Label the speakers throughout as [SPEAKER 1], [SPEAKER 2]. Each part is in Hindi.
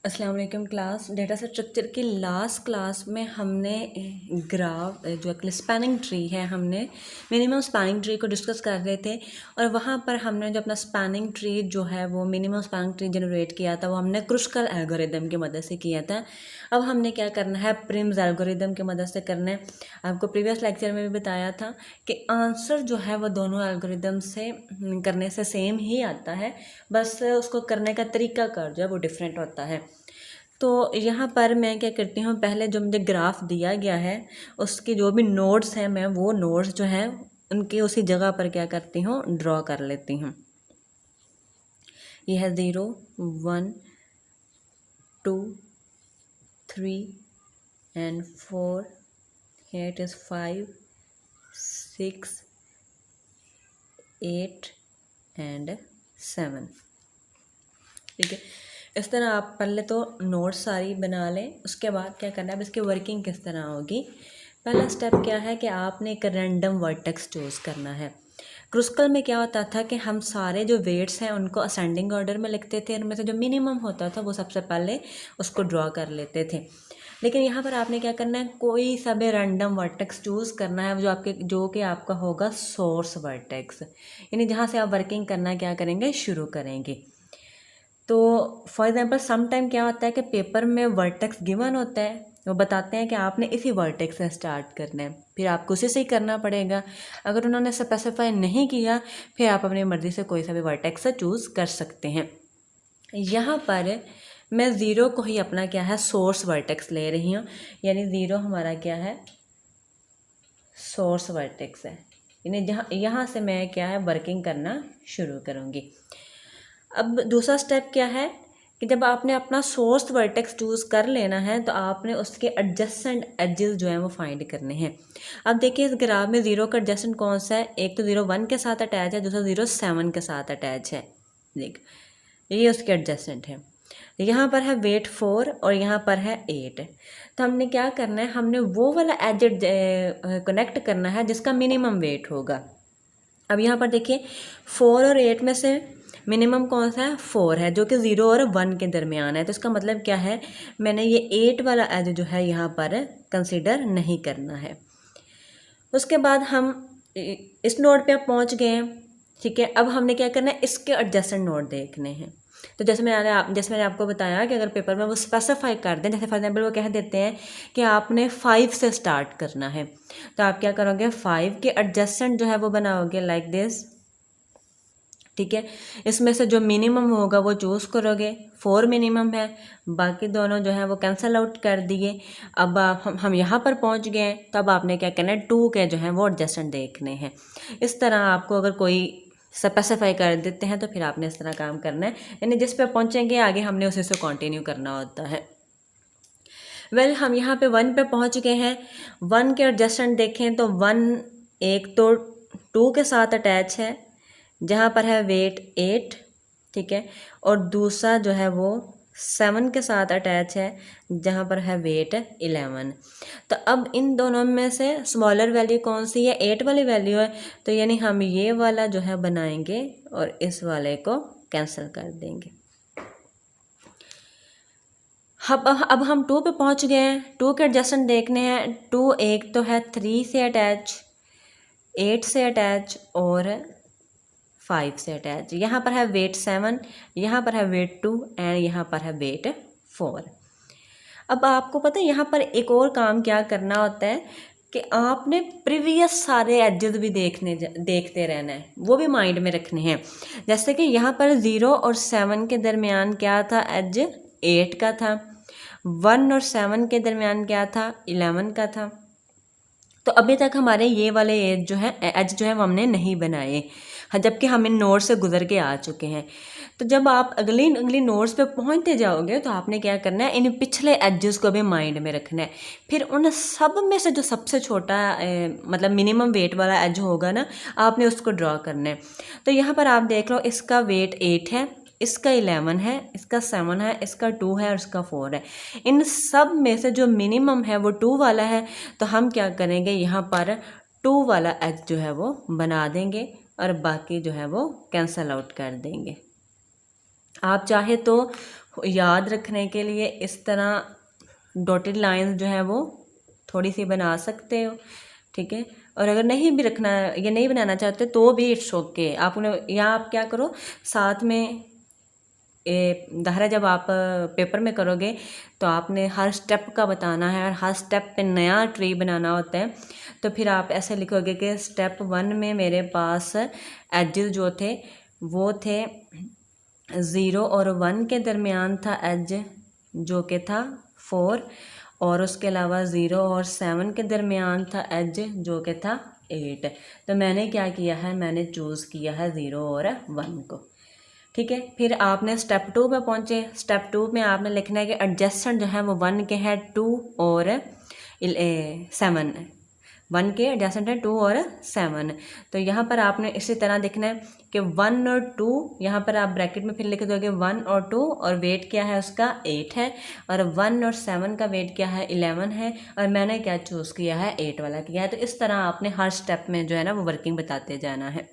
[SPEAKER 1] अस्सलाम वालेकुम क्लास। डेटा स्ट्रक्चर की लास्ट क्लास में हमने ग्राफ जो स्पैनिंग ट्री है, हमने मिनिमम स्पैनिंग ट्री को डिस्कस कर रहे थे और वहाँ पर हमने जो अपना स्पैनिंग ट्री जो है वो मिनिमम स्पैनिंग ट्री जनरेट किया था वो हमने क्रुस्कल एल्गोरिदम की मदद से किया था। अब हमने क्या करना है, प्रिम्स एल्गोरिदम की मदद से करना है। आपको प्रीवियस लेक्चर में भी बताया था कि आंसर जो है वो दोनों एल्गोरिदम से करने से सेम ही आता है, बस उसको करने का तरीका कर जो है वो डिफरेंट होता है। तो यहाँ पर मैं क्या करती हूँ, पहले जो मुझे ग्राफ दिया गया है उसके जो भी नोड्स हैं मैं वो नोड्स जो हैं उनके उसी जगह पर क्या करती हूँ, ड्रॉ कर लेती हूँ। ये है 0 1 2 3 and 4, here it is 5 6 8 and 7। ठीक है, इस तरह आप पहले तो नोट्स सारी बना लें। उसके बाद क्या करना है, अब इसकी वर्किंग किस तरह होगी। पहला स्टेप क्या है कि आपने एक रैंडम वर्टेक्स चूज़ करना है। क्रुस्कल में क्या होता था कि हम सारे जो वेट्स हैं उनको असेंडिंग ऑर्डर में लिखते थे, उनमें से जो मिनिमम होता था वो सबसे पहले उसको ड्रॉ कर लेते थे। लेकिन यहाँ पर आपने क्या करना है, कोई सा भी रैंडम वर्टेक्स चूज़ करना है जो कि आपका होगा सोर्स वर्टेक्स, यानी जहाँ से आप वर्किंग करना क्या करेंगे, शुरू करेंगे। तो फॉर एग्जांपल सम टाइम क्या होता है कि पेपर में वर्टेक्स गिवन होता है, वो बताते हैं कि आपने इसी वर्टेक्स से स्टार्ट करना है, फिर आपको उसी से ही करना पड़ेगा। अगर उन्होंने स्पेसिफाई नहीं किया फिर आप अपनी मर्ज़ी से कोई सा भी वर्टेक्स चूज़ कर सकते हैं। यहाँ पर मैं ज़ीरो को ही अपना क्या है, सोर्स वर्टेक्स ले रही हूँ, यानी ज़ीरो हमारा क्या है, सोर्स वर्टेक्स है, यानी यहाँ से मैं क्या है वर्किंग करना शुरू करूँगी। अब दूसरा स्टेप क्या है कि जब आपने अपना सोर्स वर्टेक्स चूज़ कर लेना है तो आपने उसके एडजेसेंट एजेस जो हैं वो फाइंड करने हैं। अब देखिए इस ग्राफ में ज़ीरो का एडजेसेंट कौन सा है, एक तो 0 1 के साथ अटैच है, दूसरा 0 7 के साथ अटैच है। देख, ये उसके एडजेसेंट है। यहाँ पर है वेट 4 और यहाँ पर है 8। तो हमने क्या करना है, हमने वो वाला एज कनेक्ट करना है जिसका मिनिमम वेट होगा। अब यहाँ पर देखिए 4 और 8 में से मिनिमम कौन सा है, 4 है, जो कि 0 और 1 के दरमियान है। तो इसका मतलब क्या है, मैंने ये 8 वाला एज जो है यहाँ पर कंसीडर नहीं करना है। उसके बाद हम इस नोड पे आप पहुँच गए हैं। ठीक है, अब हमने क्या करना है, इसके एडजेसेंट नोड देखने हैं। तो जैसे मैंने आपको बताया कि अगर पेपर में वो स्पेसिफाई कर दें, जैसे फॉर एग्जाम्पल वो कह देते हैं कि आपने 5 से स्टार्ट करना है, तो आप क्या करोगे, 5 के एडजेसेंट जो है वो बनाओगे लाइक दिस। ठीक है, इसमें से जो मिनिमम होगा वो चूज़ करोगे। 4 मिनिमम है, बाकी दोनों जो है वो कैंसिल आउट कर दिए। अब हम यहाँ पर पहुँच गए हैं, तो अब आपने क्या करना है, 2 के जो हैं वो एडजस्टेंट देखने हैं। इस तरह आपको अगर कोई स्पेसिफाई कर देते हैं तो फिर आपने इस तरह काम करना है, यानी जिस पे पहुँचेंगे आगे हमने उसी से कंटिन्यू करना होता है। वेल हम यहाँ पे 1 पे पहुँच गए हैं। 1 के एडजस्टेंट देखें तो 1 एक तो 2 के साथ अटैच है जहाँ पर है वेट 8। ठीक है, और दूसरा जो है वो 7 के साथ अटैच है जहाँ पर है वेट 11। तो अब इन दोनों में से स्मॉलर वैल्यू कौन सी है, 8 वाली वैल्यू है, तो यानी हम ये वाला जो है बनाएंगे और इस वाले को कैंसिल कर देंगे। अब हम 2 पे पहुंच गए हैं। 2 के एडजस्टेंट देखने हैं। 2 एक तो है 3 से अटैच, 8 से अटैच और 5 से अटैच। यहाँ पर है वेट 7, यहाँ पर है वेट 2 एंड यहाँ पर है वेट 4। अब आपको पता है यहाँ पर एक और काम क्या करना होता है कि आपने प्रीवियस सारे एजेस भी देखते रहना है, वो भी माइंड में रखने हैं। जैसे कि यहाँ पर 0 और 7 के दरमियान क्या था, एज 8 का था। 1 और 7 के दरमियान क्या था, 11 का था। तो अभी तक हमारे ये वाले एज जो है वो हमने नहीं बनाए, जबकि हम इन नोड्स से गुजर के आ चुके हैं। तो जब आप अगली नोड्स पे पहुंचते जाओगे तो आपने क्या करना है, इन पिछले एजेस को भी माइंड में रखना है। फिर उन सब में से जो सबसे छोटा मतलब मिनिमम वेट वाला एज होगा ना, आपने उसको ड्रॉ करना है। तो यहाँ पर आप देख लो, इसका वेट 8 है, इसका 11 है, इसका 7 है, इसका 2 है और इसका 4 है। इन सब में से जो मिनिमम है वो 2 वाला है, तो हम क्या करेंगे, यहाँ पर 2 वाला एज जो है वो बना देंगे और बाकी जो है वो कैंसल आउट कर देंगे। आप चाहे तो याद रखने के लिए इस तरह डॉटेड लाइंस जो है वो थोड़ी सी बना सकते हो, ठीक है। और अगर नहीं भी रखना या नहीं बनाना चाहते तो भी इट्स ओके। आप उन्हें यहाँ आप क्या करो, साथ में दायरा जब आप पेपर में करोगे तो आपने हर स्टेप का बताना है और हर स्टेप पे नया ट्री बनाना होता है। तो फिर आप ऐसे लिखोगे कि स्टेप 1 में मेरे पास एजेस जो थे वो थे 0 और 1 के दरमियान था एज जो कि था 4, और उसके अलावा 0 और 7 के दरमियान था एज जो कि था 8। तो मैंने क्या किया है, मैंने चूज़ किया है 0 और 1 को, ठीक है। फिर आपने स्टेप 2 पे पहुँचे। स्टेप 2 में आपने लिखना है कि एडजस्टेंट जो है वो 1 के है 2 और 7, 1 के एडजस्टेंट है 2 और 7। तो यहाँ पर आपने इसी तरह देखना है कि 1 और 2, यहाँ पर आप ब्रैकेट में फिर लिख दोगे 1 और 2, और वेट क्या है उसका 8 है, और 1 और 7 का वेट क्या है 11 है, और मैंने क्या चूज़ किया है 8 वाला किया है। तो इस तरह आपने हर स्टेप में जो है ना वो वर्किंग बताते जाना है।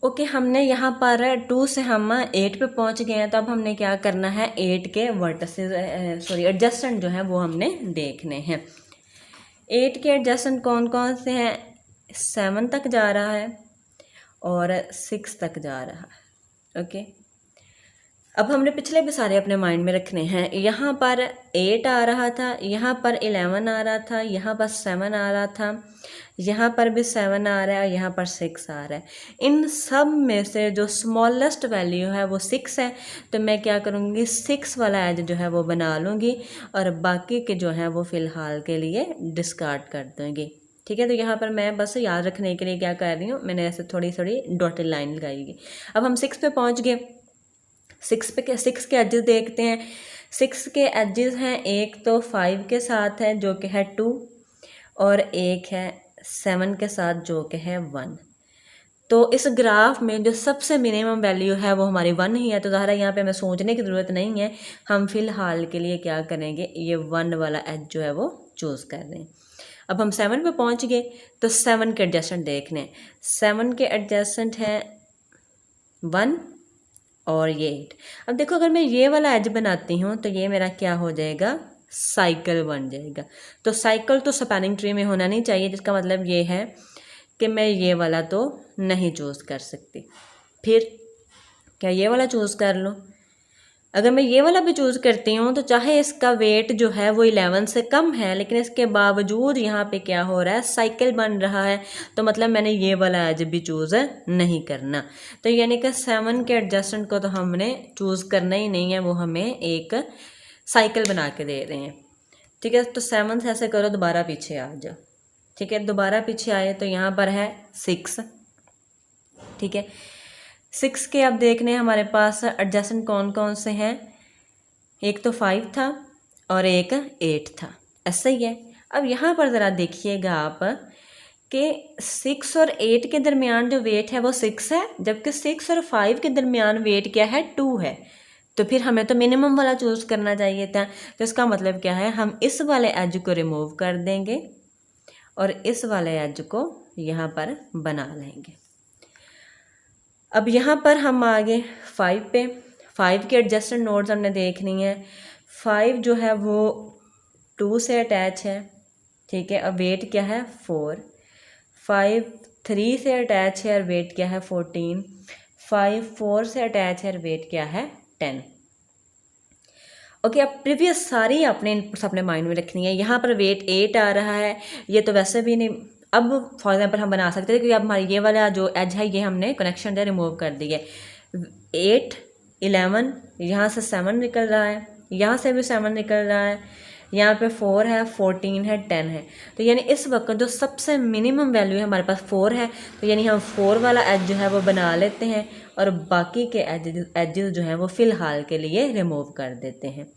[SPEAKER 1] ओके हमने यहाँ पर 2 से हम 8 पे पहुँच गए हैं। तो अब हमने क्या करना है, 8 के वर्टिसेस सॉरी एडजस्टेंट जो है वो हमने देखने हैं। 8 के एडजस्टेंट कौन कौन से हैं, 7 तक जा रहा है और 6 तक जा रहा है। ओके अब हमने पिछले भी सारे अपने माइंड में रखने हैं। यहाँ पर 8 आ रहा था, यहाँ पर 11 आ रहा था, यहाँ पर 7 आ रहा था, यहाँ पर भी 7 आ रहा है, और यहाँ पर 6 आ रहा है। इन सब में से जो स्मॉलेस्ट वैल्यू है वो 6 है। तो मैं क्या करूँगी, 6 वाला एज जो है वो बना लूँगी, और बाकी के जो है वो फ़िलहाल के लिए डिस्कार्ड कर दूँगी, ठीक है। तो यहाँ पर मैं बस याद रखने के लिए क्या कर रही हूँ, मैंने ऐसे थोड़ी थोड़ी डॉटेड लाइन लगाई। अब हम 6 पे पहुँच गए। 6 के एजेस देखते हैं। 6 के एजेस हैं, एक तो 5 के साथ है जो कि है 2, और एक है 7 के साथ जो कि है 1। तो इस ग्राफ में जो सबसे मिनिमम वैल्यू है वो हमारी 1 ही है। तो ज़ाहिर है यहाँ पे हमें सोचने की ज़रूरत नहीं है, हम फ़िलहाल के लिए क्या करेंगे, ये 1 वाला एज जो है वो चूज़ कर रहे हैं। अब हम 7 पे पहुँच गए। तो 7 के एडजस्टेंट देखने, 7 के एडजस्टेंट हैं 1 और ये 8। अब देखो अगर मैं ये वाला एज बनाती हूँ तो ये मेरा क्या हो जाएगा, साइकिल बन जाएगा। तो साइकिल तो स्पैनिंग ट्री में होना नहीं चाहिए, जिसका मतलब ये है कि मैं ये वाला तो नहीं चूज़ कर सकती। फिर क्या ये वाला चूज़ कर लूँ? अगर मैं ये वाला भी चूज़ करती हूँ तो चाहे इसका वेट जो है वो 11 से कम है, लेकिन इसके बावजूद यहाँ पे क्या हो रहा है, साइकिल बन रहा है। तो मतलब मैंने ये वाला एज भी चूज़ नहीं करना। तो यानी कि 7 के एडजस्टेंट को तो हमने चूज़ करना ही नहीं है, वो हमें एक साइकिल बना के दे रहे हैं, ठीक है। तो 7 से ऐसे करो, दोबारा पीछे आ जाओ, ठीक है। दोबारा पीछे आए तो यहाँ पर है 6, ठीक है। 6 के अब देखने हमारे पास एडजस्टेंट कौन कौन से हैं, एक तो 5 था और एक 8 था, ऐसा ही है। अब यहाँ पर ज़रा देखिएगा आप कि 6 और 8 के दरमियान जो वेट है वो 6 है, जबकि 6 और 5 के दरमियान वेट क्या है, 2 है। तो फिर हमें तो मिनिमम वाला चूज़ करना चाहिए था। तो इसका मतलब क्या है, हम इस वाले एज को रिमूव कर देंगे और इस वाले एज को यहाँ पर बना लेंगे। अब यहाँ पर हम आगे 5 पे, 5 के एडजस्टेंट नोड्स हमने देखनी है। 5 जो है वो 2 से अटैच है, ठीक है। अब वेट क्या है 4। 5 3 से अटैच है और वेट क्या है 14। 5 4 से अटैच है और वेट क्या है 10। ओके अब प्रीवियस सारी आपने इनपुट्स अपने माइंड में रखनी है। यहाँ पर वेट 8 आ रहा है, ये तो वैसे भी नहीं। अब फॉर एग्जांपल हम बना सकते थे क्योंकि अब हमारी ये वाला जो एज है ये हमने कनेक्शन है रिमूव कर दी है। 8 11 यहाँ से 7 निकल रहा है, यहाँ से भी 7 निकल रहा है, यहाँ पे 4 है, 14 है, 10 है। तो यानी इस वक्त जो सबसे मिनिमम वैल्यू है हमारे पास 4 है। तो यानी हम 4 वाला एज जो है वो बना लेते हैं और बाकी के एजेस जो हैं वो फ़िलहाल के लिए रिमूव कर देते हैं।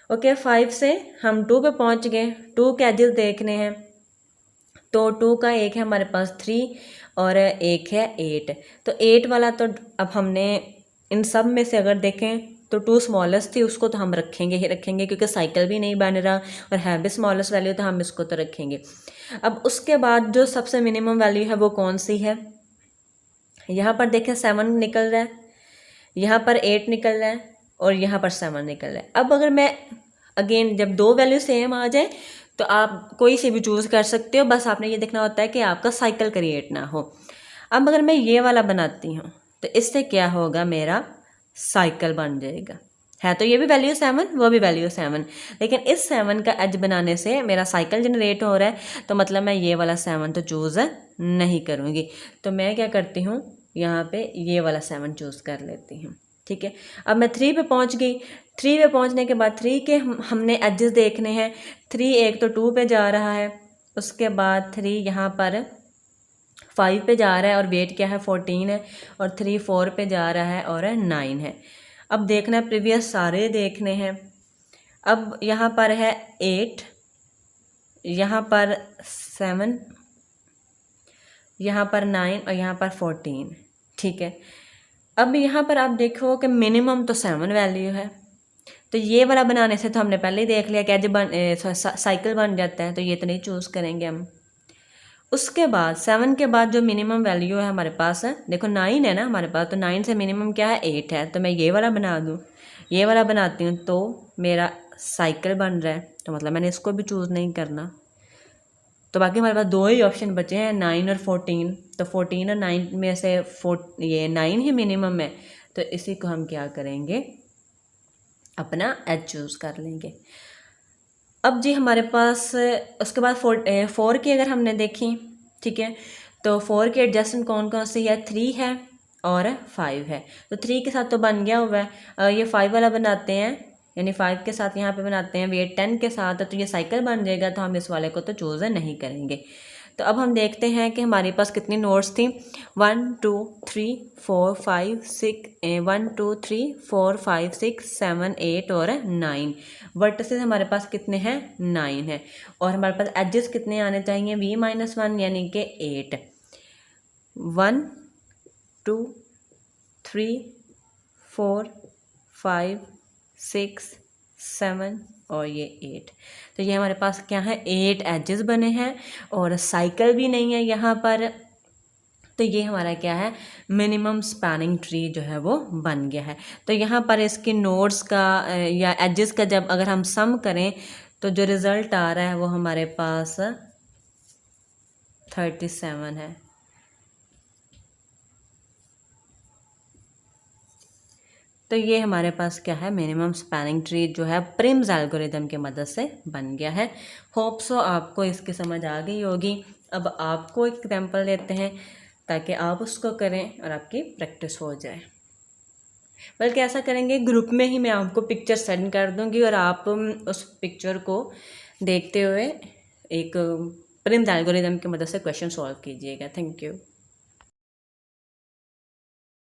[SPEAKER 1] ओके 5 से हम 2 पे पहुंच गए। 2 के एजेस देखने हैं तो 2 का एक है हमारे पास 3 और एक है 8। तो 8 वाला तो अब हमने इन सब में से अगर देखें तो 2 स्मॉलेस्ट थी, उसको तो हम रखेंगे ही रखेंगे क्योंकि साइकिल भी नहीं बन रहा और है भी स्मॉलेस्ट वैल्यू, तो हम इसको तो रखेंगे। अब उसके बाद जो सबसे मिनिमम वैल्यू है वो कौन सी है, यहाँ पर देखें 7 निकल रहा है, यहाँ पर 8 निकल रहा है और यहाँ पर 7 निकल रहा है। अब अगर मैं अगेन जब दो वैल्यू सेम आ जाए तो आप कोई से भी चूज़ कर सकते हो, बस आपने ये देखना होता है कि आपका साइकिल क्रिएट ना हो। अब अगर मैं ये वाला बनाती हूँ तो इससे क्या होगा, मेरा साइकिल बन जाएगा। है तो ये भी वैल्यू 7, वो भी वैल्यू 7, लेकिन इस 7 का एज बनाने से मेरा साइकिल जनरेट हो रहा है, तो मतलब मैं ये वाला 7 तो चूज़ नहीं करूँगी। तो मैं क्या करती हूँ, यहाँ पे ये वाला 7 चूज़ कर लेती हूँ। ठीक है, अब मैं 3 पे पहुँच गई। 3 पे पहुँचने के बाद 3 के हमने एजेस देखने हैं। 3 एक तो 2 पे जा रहा है, उसके बाद 3 यहाँ पर 5 पे जा रहा है और वेट क्या है 14 है, और 3 4 पे जा रहा है और 9 है। अब देखना है, प्रीवियस सारे देखने हैं। अब यहाँ पर है 8, यहाँ पर 7, यहाँ पर 9 और यहाँ पर 14। ठीक है, अब यहाँ पर आप देखो कि मिनिमम तो 7 वैल्यू है, तो ये वाला बनाने से तो हमने पहले ही देख लिया कि जब साइकिल बन जाता है, तो ये तो नहीं चूज़ करेंगे हम। उसके बाद 7 के बाद जो मिनिमम वैल्यू है हमारे पास है, देखो 9 है ना हमारे पास, तो 9 से मिनिमम क्या है 8 है, तो मैं ये वाला बना दूँ, ये वाला बनाती हूँ तो मेरा साइकिल बन रहा है, तो मतलब मैंने इसको भी चूज़ नहीं करना। तो बाकी हमारे पास दो ही ऑप्शन बचे हैं, 9 और 14। तो 14 और 9 में से ये 9 ही मिनिमम है, तो इसी को हम क्या करेंगे, अपना एज चूज़ कर लेंगे। अब जी हमारे पास उसके बाद 4 की अगर हमने देखी, ठीक है, तो 4 के एडजस्टमेंट कौन कौन सी है, 3 है और 5 है। तो 3 के साथ तो बन गया हुआ है, ये 5 वाला बनाते हैं, यानी 5 के साथ यहाँ पे बनाते हैं, वेट 10 के साथ, तो ये साइकिल बन जाएगा, तो हम इस वाले को तो चूज़ नहीं करेंगे। तो अब हम देखते हैं कि हमारे पास कितनी नोट्स थी, 1 2 3 4 5 6 1 2 3 4 5 6 7 8 और 9। वर्टिसेस हमारे पास कितने हैं, 9 है, और हमारे पास एजेस कितने आने चाहिए, v-1 यानी कि 8। 1 2 3 4 5 6 7 और ये 8, तो ये हमारे पास क्या है, 8 एजेस बने हैं और साइकिल भी नहीं है यहाँ पर। तो ये हमारा क्या है, मिनिमम स्पैनिंग ट्री जो है वो बन गया है। तो यहाँ पर इसके नोड्स का या एजेस का जब अगर हम सम करें तो जो रिज़ल्ट आ रहा है वो हमारे पास 37 है। तो ये हमारे पास क्या है, मिनिमम स्पैनिंग ट्री जो है प्रिम्स एल्गोरिदम की मदद से बन गया है। होप सो आपको इसकी समझ आ गई होगी। अब आपको एक एग्जाम्पल देते हैं ताकि आप उसको करें और आपकी प्रैक्टिस हो जाए। बल्कि ऐसा करेंगे, ग्रुप में ही मैं आपको पिक्चर सेंड कर दूंगी और आप उस पिक्चर को देखते हुए एक प्रिम्स एल्गोरिदम की मदद से क्वेश्चन सॉल्व कीजिएगा। Thank you.